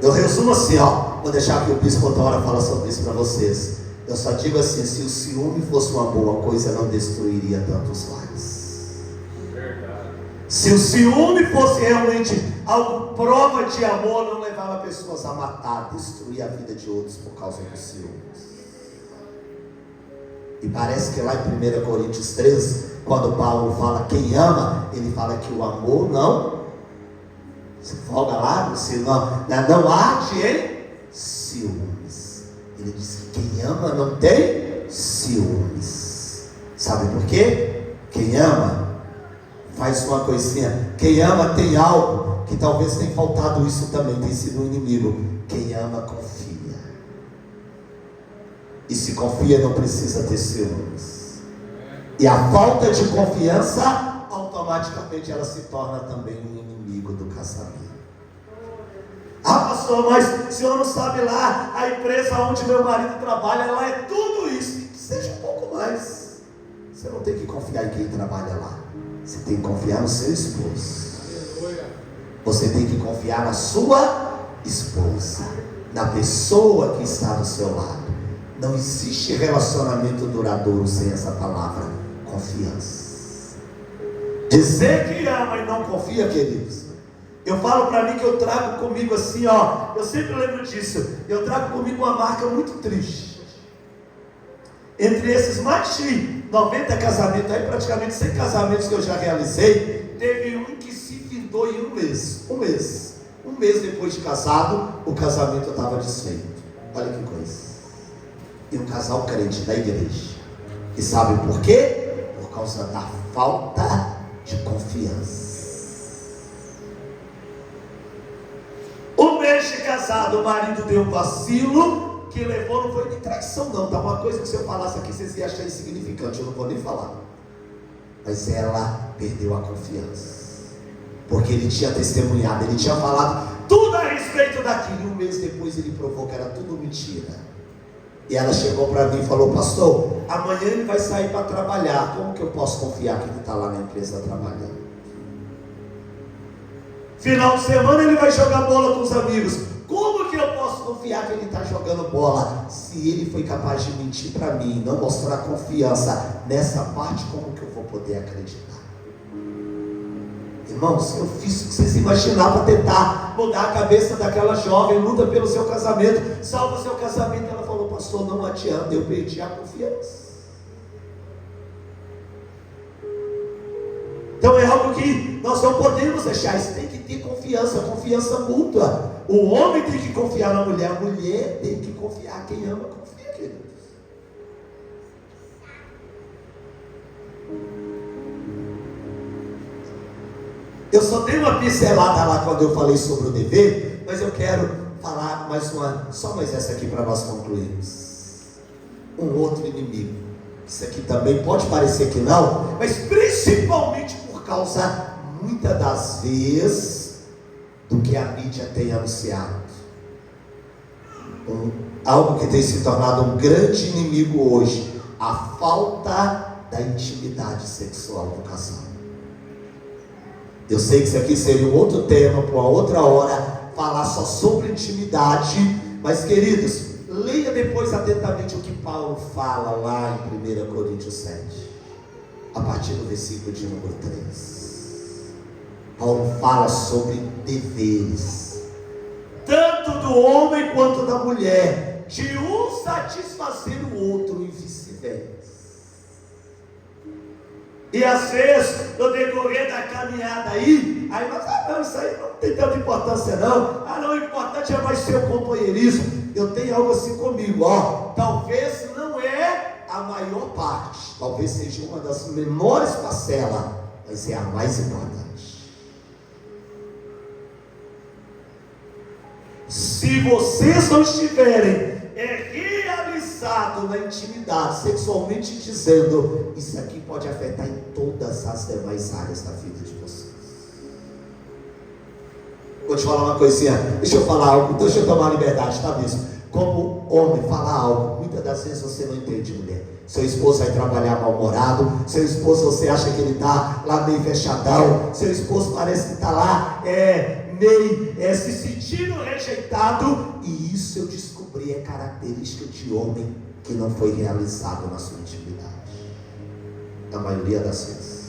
Eu resumo assim, vou deixar que o bispo outra hora fala sobre isso para vocês. Eu só digo assim: se o ciúme fosse uma boa coisa, não destruiria tantos lares. Se o ciúme fosse realmente algo prova de amor, não levava pessoas a matar, destruir a vida de outros por causa do ciúme. E parece que lá em 1 Coríntios 13, quando Paulo fala quem ama, ele fala que o amor não se folga lá, não arde em ciúmes. Ele diz que quem ama não tem ciúmes. Sabe por quê? Quem ama faz uma coisinha. Quem ama tem algo que talvez tenha faltado isso também, tem sido um inimigo. Quem ama confia. E se confia não precisa ter ciúmes. E a falta de confiança, automaticamente ela se torna também um inimigo do casamento. Pastor, mas o senhor não sabe lá, a empresa onde meu marido trabalha, lá é tudo isso. Que seja um pouco mais. Você não tem que confiar em quem trabalha lá. Você tem que confiar no seu esposo. Você tem que confiar na sua esposa, na pessoa que está do seu lado. Não existe relacionamento duradouro sem essa palavra, confiança. Dizer que ama e não confia, queridos. Eu falo para mim que eu trago comigo assim, eu sempre lembro disso. Eu trago comigo uma marca muito triste. Entre esses mais de 90 casamentos, aí praticamente 100 casamentos que eu já realizei, teve um que se findou em um mês. Um mês depois de casado, o casamento estava desfeito. Olha que coisa. E um casal crente da igreja. E sabe por quê? Por causa da falta de confiança. Um mês de casado, o marido deu um vacilo que levou, não foi nem traição não, tá? Uma coisa que se eu falasse aqui vocês iam achar insignificante, eu não vou nem falar. Mas ela perdeu a confiança, porque ele tinha testemunhado, ele tinha falado tudo a respeito daquilo, e um mês depois ele provou que era tudo mentira. E ela chegou para mim e falou: pastor, amanhã ele vai sair para trabalhar, como que eu posso confiar que ele está lá na empresa trabalhando? Final de semana ele vai jogar bola com os amigos, como que eu posso confiar que ele está jogando bola? Se ele foi capaz de mentir para mim, não mostrar confiança nessa parte, como que eu vou poder acreditar? Irmãos, eu fiz o que vocês imaginavam para tentar mudar a cabeça daquela jovem, luta pelo seu casamento, salva seu casamento. Ela falou: pastor, não adianta, eu perdi a confiança. Então é algo que nós não podemos deixar, isso tem que ter confiança mútua. O homem tem que confiar na mulher, a mulher tem que confiar. Quem ama, confia, queridos. Eu só dei uma pincelada lá quando eu falei sobre o dever, mas eu quero falar só mais essa aqui para nós concluirmos. Um outro inimigo. Isso aqui também pode parecer que não, mas principalmente por causa, muitas das vezes, do que a mídia tem anunciado. Algo que tem se tornado um grande inimigo hoje, a falta da intimidade sexual do casal. Eu sei que isso aqui seria um outro tema, para uma outra hora, falar só sobre intimidade, mas queridos, leia depois atentamente o que Paulo fala lá em 1 Coríntios 7, a partir do versículo de número 3. Paulo fala sobre deveres, tanto do homem quanto da mulher, de um satisfazer o outro e vice-versa. E às vezes, no decorrer da caminhada nós, não, isso aí não tem tanta importância não. O importante é mais ser o companheirismo. Eu tenho algo assim comigo, talvez não é a maior parte, talvez seja uma das menores parcelas, mas é a mais importante. Se vocês não estiverem realizados na intimidade, sexualmente dizendo, isso aqui pode afetar em todas as demais áreas da vida de vocês. Vou te falar uma coisinha, deixa eu falar algo, deixa eu tomar liberdade, tá mesmo? Como homem, falar algo muitas das vezes você não entende, mulher. Seu esposo vai trabalhar mal-humorado, seu esposo você acha que ele está lá meio fechadão, seu esposo parece que está lá meio se sentindo rejeitado, e isso eu descobri é característica de homem que não foi realizado na sua intimidade, na maioria das vezes.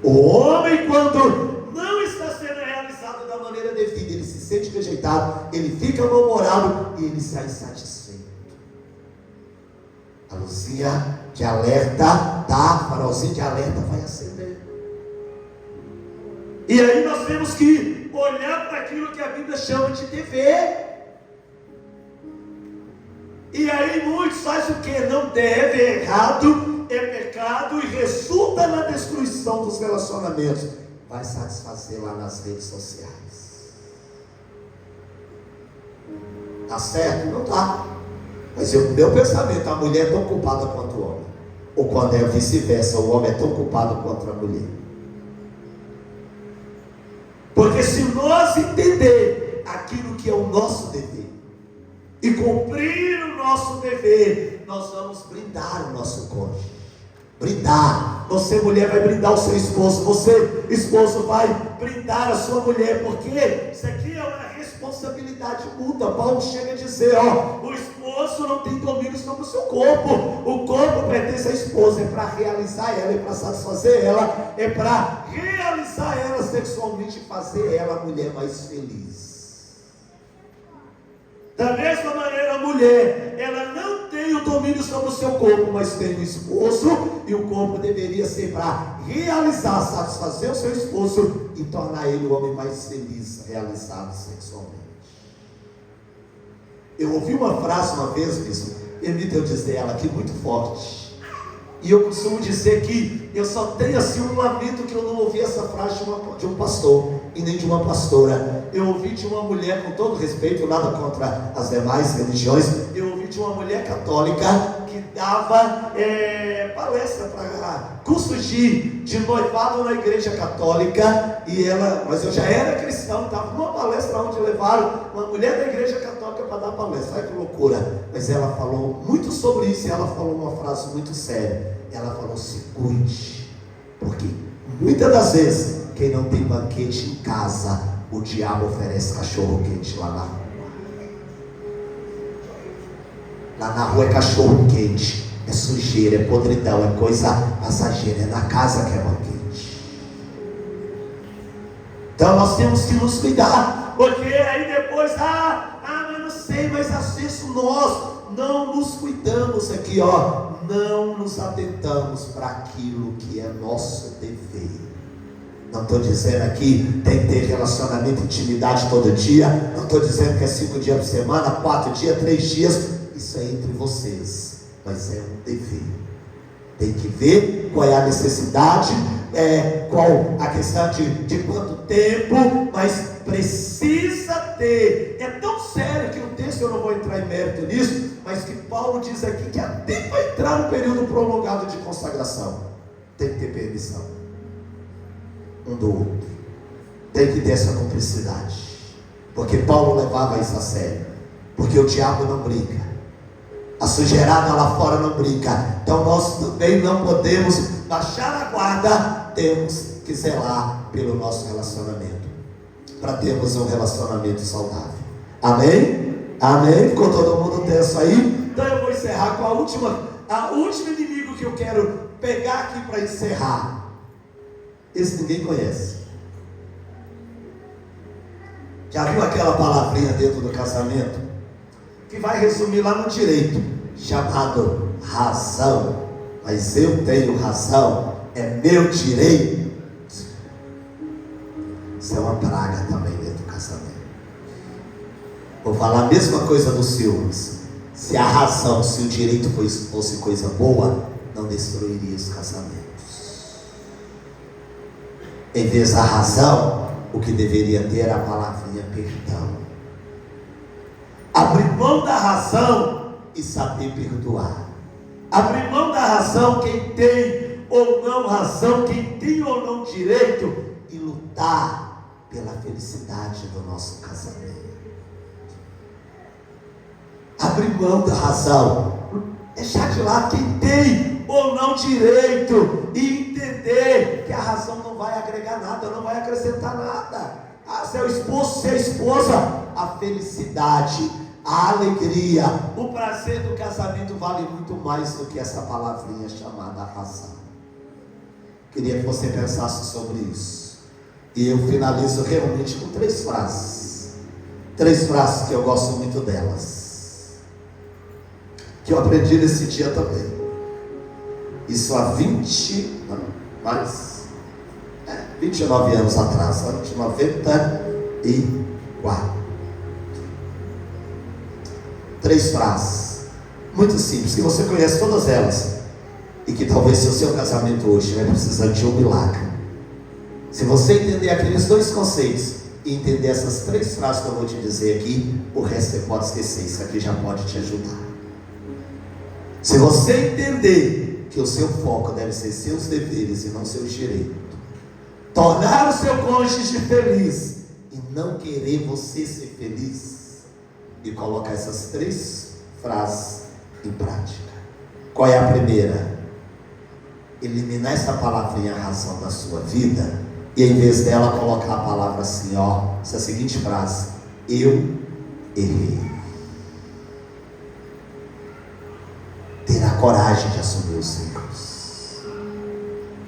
O homem, quando não está sendo realizado da maneira devida, ele se sente rejeitado, ele fica mal-humorado e ele sai insatisfeito. A luzinha de alerta, farolzinho de alerta vai acender. E aí nós temos que olhar para aquilo que a Bíblia chama de dever. E aí muitos fazem o que? Não deve, é errado, é pecado e resulta na destruição dos relacionamentos. Vai satisfazer lá nas redes sociais. Tá certo? Não tá. Mas o meu pensamento, a mulher é tão culpada quanto o homem. Ou quando é vice-versa, o homem é tão culpado quanto a mulher. Porque se nós entender aquilo que é o nosso dever e cumprir o nosso dever, nós vamos brindar o nosso cônjuge. Brindar. Você, mulher, vai brindar o seu esposo. Você, esposo, vai brindar a sua mulher. Porque isso aqui é uma responsabilidade mútua. Paulo chega a dizer, o esposo não tem domínio sobre o seu corpo. O corpo pertence à esposa. É para realizar ela, é para satisfazer ela, é para realizar ela sexualmente e fazer ela a mulher mais feliz. Da mesma maneira, a mulher, ela não tem o domínio sobre o seu corpo, mas tem o esposo, e o corpo deveria ser para realizar, satisfazer o seu esposo e tornar ele o homem mais feliz, realizado sexualmente. Eu ouvi uma frase uma vez, bispo, permita eu dizer ela aqui muito forte, e eu costumo dizer que eu só tenho assim um lamento que eu não ouvi essa frase de um pastor e nem de uma pastora. Eu ouvi de uma mulher, com todo respeito, nada contra as demais religiões, eu ouvi de uma mulher católica que dava palestra para cursos de noivado na igreja católica, e ela, mas eu já era cristão, estava numa palestra onde levaram uma mulher da igreja católica para dar palestra. Olha que loucura, mas ela falou muito sobre isso, e ela falou uma frase muito séria. Ela falou: se cuide, porque muitas das vezes quem não tem banquete em casa, o diabo oferece cachorro quente lá na rua. Lá na rua é cachorro quente, é sujeira, é podridão, é coisa passageira, é na casa que é banquete. Então nós temos que nos cuidar, porque aí depois, mas não sei, mas às vezes nós não nos cuidamos aqui, não nos atentamos para aquilo que é nosso dever. Não estou dizendo aqui tem que ter relacionamento, intimidade todo dia. Não estou dizendo que é 5 dias por semana, 4 dias, 3 dias. Isso é entre vocês, mas é um dever. Tem que ver qual é a necessidade, qual a questão de quanto tempo, mas precisa ter. É tão sério que o texto, eu não vou entrar em mérito nisso, mas que Paulo diz aqui que até para entrar no período prolongado de consagração, tem que ter permissão um do outro, tem que ter essa cumplicidade, porque Paulo levava isso a sério, porque o diabo não brinca, a sujeirada lá fora não brinca. Então nós também não podemos baixar a guarda, temos que zelar pelo nosso relacionamento, para termos um relacionamento saudável. Amém? Amém? Ficou todo mundo tenso aí? Então eu vou encerrar com a última inimigo que eu quero pegar aqui para encerrar. Esse ninguém conhece. Já viu aquela palavrinha dentro do casamento? Que vai resumir lá no direito, chamado razão. Mas eu tenho razão, é meu direito. Isso é uma praga também dentro do casamento. Vou falar a mesma coisa dos ciúmes. Se a razão, se o direito fosse coisa boa, não destruiria os casamentos. Em vez da razão, o que deveria ter é a palavrinha perdão. Abrir mão da razão e saber perdoar. Abrir mão da razão quem tem ou não razão, quem tem ou não direito, e lutar pela felicidade do nosso casamento. Abrir mão da razão, Deixar de lado quem tem ou não direito e entender que a razão não vai agregar nada, não vai acrescentar nada. Se é o esposo, se é a esposa, a felicidade, a alegria, o prazer do casamento vale muito mais do que essa palavrinha chamada razão. Queria que você pensasse sobre isso. E eu finalizo realmente com 3 frases. 3 frases que eu gosto muito delas, que eu aprendi nesse dia também. Isso há 29 anos atrás, ano de 94. 3 frases, muito simples, que você conhece todas elas, e que talvez o seu casamento hoje vai precisar de um milagre. Se você entender aqueles 2 conceitos, e entender essas 3 frases que eu vou te dizer aqui, o resto você pode esquecer, isso aqui já pode te ajudar. Se você entender que o seu foco deve ser seus deveres e não seus direitos, tornar o seu cônjuge feliz e não querer você ser feliz, e colocar essas 3 frases em prática. Qual é a primeira? Eliminar essa palavrinha razão da sua vida, e em vez dela colocar a palavra assim, essa seguinte frase: eu errei. Ter a coragem de assumir os erros.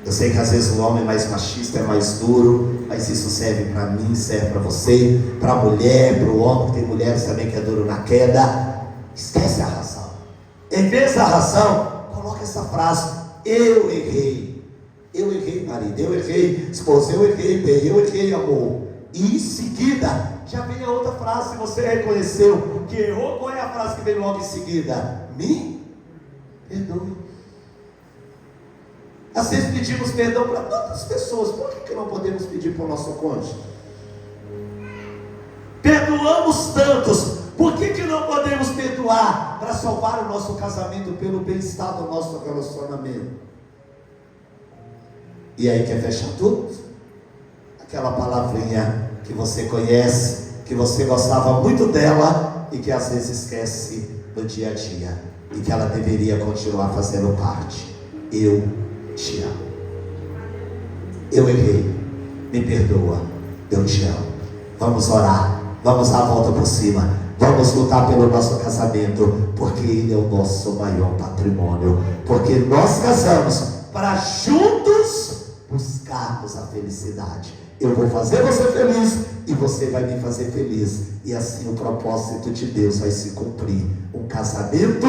Eu sei que às vezes o homem é mais machista, é mais duro, mas isso serve para mim, serve para você, para a mulher, para o homem, tem mulheres também que é duro na queda. Esquece a razão. Em vez da razão, coloca essa frase: eu errei. Eu errei, marido, eu errei, esposa, eu errei, bem, eu errei, amor. E em seguida, já vem a outra frase. Se você reconheceu que errou, qual é a frase que vem logo em seguida? Me perdoe. Às vezes pedimos perdão para tantas pessoas, por que não podemos pedir para o nosso cônjuge? Perdoamos tantos, por que não podemos perdoar para salvar o nosso casamento, pelo bem-estar do nosso relacionamento? E aí quer fechar tudo? Aquela palavrinha que você conhece, que você gostava muito dela e que às vezes esquece no dia a dia, e que ela deveria continuar fazendo parte: eu te amo. Eu errei, me perdoa, eu te amo. Vamos orar, vamos dar a volta por cima, vamos lutar pelo nosso casamento, porque ele é o nosso maior patrimônio, porque nós casamos para juntos buscarmos a felicidade. Eu vou fazer você feliz e você vai me fazer feliz, e assim o propósito de Deus vai se cumprir. Um casamento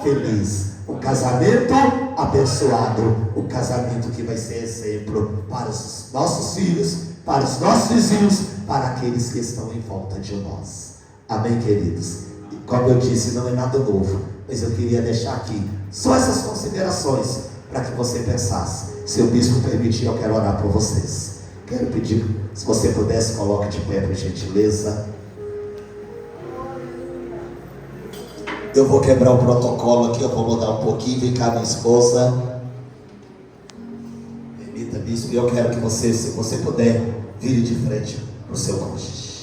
feliz, um casamento abençoado, um casamento que vai ser exemplo para os nossos filhos, para os nossos vizinhos, para aqueles que estão em volta de nós. Amém, queridos? E como eu disse, não é nada novo, mas eu queria deixar aqui só essas considerações para que você pensasse. Se o bispo permitir, eu quero orar por vocês. Quero pedir, se você pudesse, coloque de pé, por gentileza. Eu vou quebrar o protocolo aqui, eu vou mudar um pouquinho. Vem cá, minha esposa. Permita, bispo, e eu quero que você, se você puder, vire de frente para o seu cônjuge.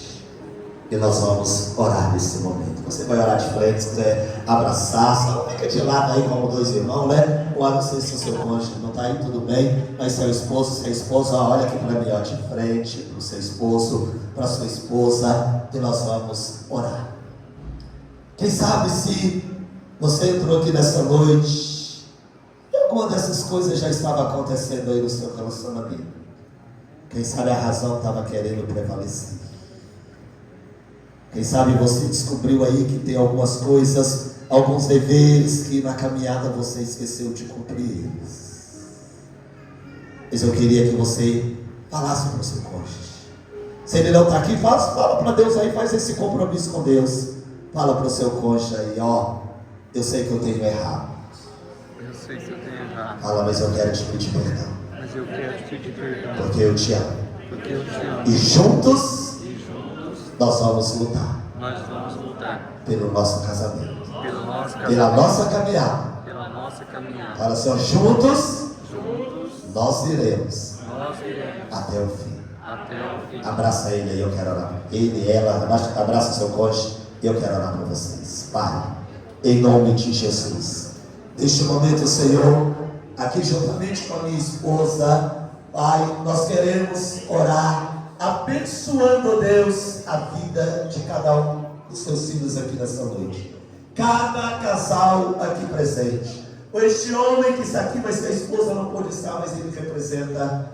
E nós vamos orar nesse momento. Você vai orar de frente, se quiser abraçar, só fica de lado aí como 2 irmãos, né? Ou não sei se o seu cônjuge não está aí, tudo bem. Mas se é o esposo, se é a esposa, olha aqui para mim, de frente, para o seu esposo, para a sua esposa, e nós vamos orar. Quem sabe se você entrou aqui nessa noite e alguma dessas coisas já estava acontecendo aí no seu relacionamento. Quem sabe a razão estava querendo prevalecer. Quem sabe você descobriu aí que tem algumas coisas, alguns deveres que na caminhada você esqueceu de cumprir. Mas eu queria que você falasse para o seu cônjuge. Se ele não está aqui, fala para Deus aí, faz esse compromisso com Deus. Fala para o seu cônjuge aí, eu sei que eu tenho errado. Eu sei que eu tenho errado. Fala, mas eu quero te pedir perdão. Mas eu quero te pedir perdão. Porque eu te amo. Porque eu te amo. E juntos nós vamos lutar. Nós vamos lutar pelo nosso casamento. pelo nosso casamento. Pela nossa caminhada. Pela nossa caminhada. Fala, Senhor, juntos nós iremos até o fim. Até o fim. Abraça ele aí, eu quero orar. Ele, ela, abraça o seu cônjuge e eu quero orar por vocês. Pai, em nome de Jesus, Neste momento, Senhor, aqui juntamente com a minha esposa, Pai, nós queremos orar, abençoando, Deus, a vida de cada um dos seus filhos aqui nessa noite. Cada casal aqui presente. Este homem que está aqui, mas que a esposa não pode estar, mas ele representa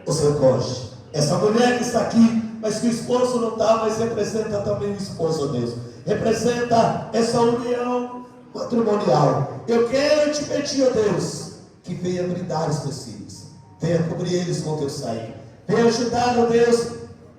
o seu cônjuge. Essa mulher que está aqui, mas que o esposo não está, mas representa também o esposo, Deus. Representa essa união matrimonial. Eu quero te pedir, ó Deus, que venha brindar os teus filhos. Venha cobrir eles com o teu sangue. Venha ajudar, ó Deus,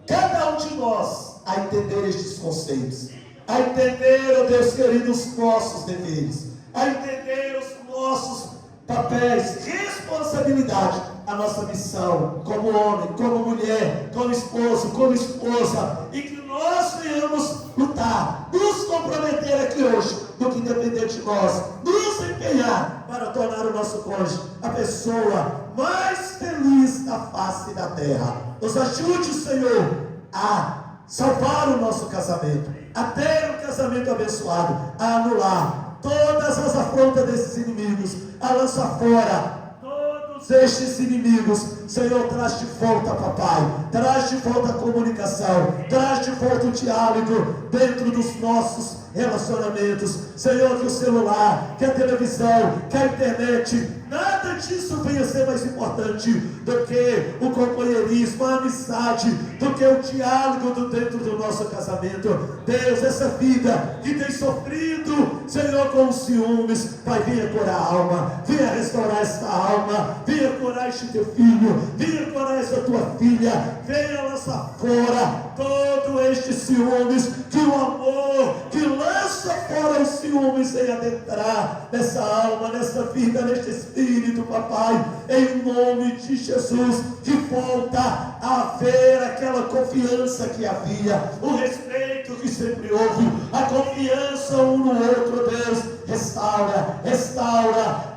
cada um de nós a entender estes conceitos. A entender, ó Deus querido, os nossos deveres. A entender os nossos papéis, responsabilidade, a nossa missão como homem, como mulher, como esposo, como esposa, e que nós venhamos lutar, nos comprometer aqui hoje, do que depender de nós, nos empenhar para tornar o nosso cônjuge a pessoa mais feliz da face da terra. Nos ajude, Senhor, a salvar o nosso casamento, a ter um casamento abençoado, a anular todas as afrontas desses inimigos, a lançar fora todos estes inimigos. Senhor, traz de volta, papai, traz de volta a comunicação, traz de volta o diálogo dentro dos nossos relacionamentos. Senhor, que o celular, que a televisão, que a internet, nada disso venha ser mais importante do que o companheirismo, a amizade, do que o diálogo dentro do nosso casamento. Deus, essa vida que tem sofrido, Senhor, com os ciúmes, Pai, venha curar a alma, venha restaurar esta alma, venha curar este teu filho, venha curar esta tua filha, venha lançar fora todo este ciúmes, que o amor que lança fora os ciúmes venha adentrar nessa alma, nessa vida, neste espírito, papai, em nome de Jesus, que volta a haver aquela confiança que havia, o respeito que sempre houve, a confiança um no outro. Deus, restaura,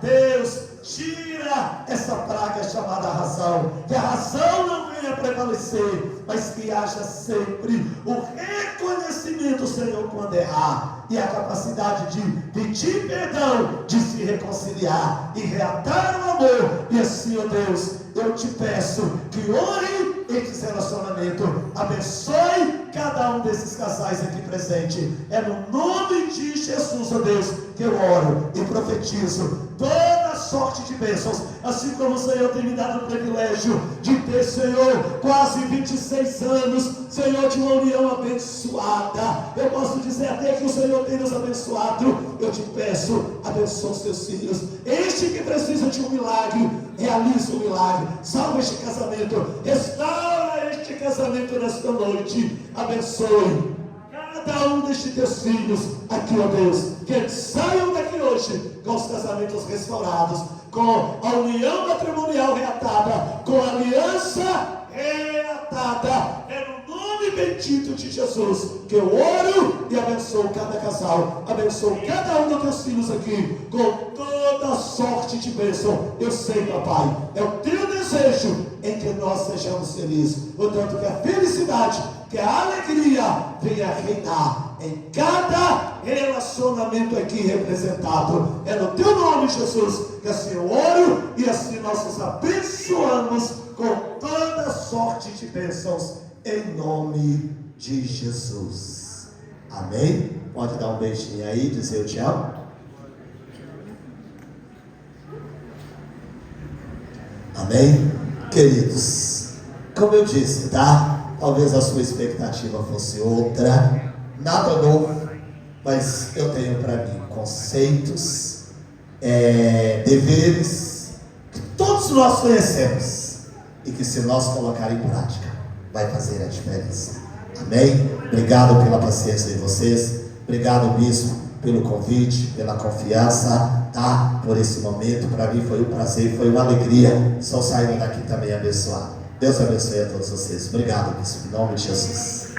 Deus, tira essa praga chamada razão, que a razão não venha prevalecer, mas que haja sempre o reconhecimento, Senhor, quando errar, e a capacidade de pedir perdão, de se reconciliar e reatar o amor. E assim, ó Deus, eu te peço que ore esse relacionamento, abençoe cada um desses casais aqui presente. É no nome de Jesus, ó Deus, que eu oro e profetizo toda sorte de bênçãos, assim como o Senhor tem me dado o privilégio de ter, Senhor, quase 26 anos, Senhor, de uma união abençoada. Eu posso dizer até que o Senhor tem nos abençoado. Eu te peço, abençoa os teus filhos. Este que precisa de um milagre, realiza o milagre. Salva este casamento, restaura este casamento nesta noite. Abençoe cada um destes teus filhos aqui, ó Deus, que eles saiam daqui hoje com os casamentos restaurados, com a união matrimonial reatada, com a aliança reatada. É no nome bendito de Jesus que eu oro e abençoo cada casal, abençoo cada um dos teus filhos aqui com toda sorte de bênção. Eu sei, papai, é o teu desejo em que nós sejamos felizes, portanto que a felicidade, que a alegria venha reinar em cada relacionamento aqui representado. É no teu nome, Jesus, que assim eu oro e assim nós nos abençoamos com toda sorte de bênçãos, em nome de Jesus. Amém? Pode dar um beijinho aí, dizer eu te amo. Amém? Queridos, como eu disse, tá? Talvez a sua expectativa fosse outra, nada novo, mas eu tenho para mim conceitos, deveres, que todos nós conhecemos, e que se nós colocar em prática, vai fazer a diferença. Amém? Obrigado pela paciência de vocês, obrigado, bispo, pelo convite, pela confiança, tá? Por esse momento, para mim foi um prazer, foi uma alegria, estou saindo daqui também abençoado. Deus abençoe a todos vocês. Obrigado, bispo, em nome de Jesus.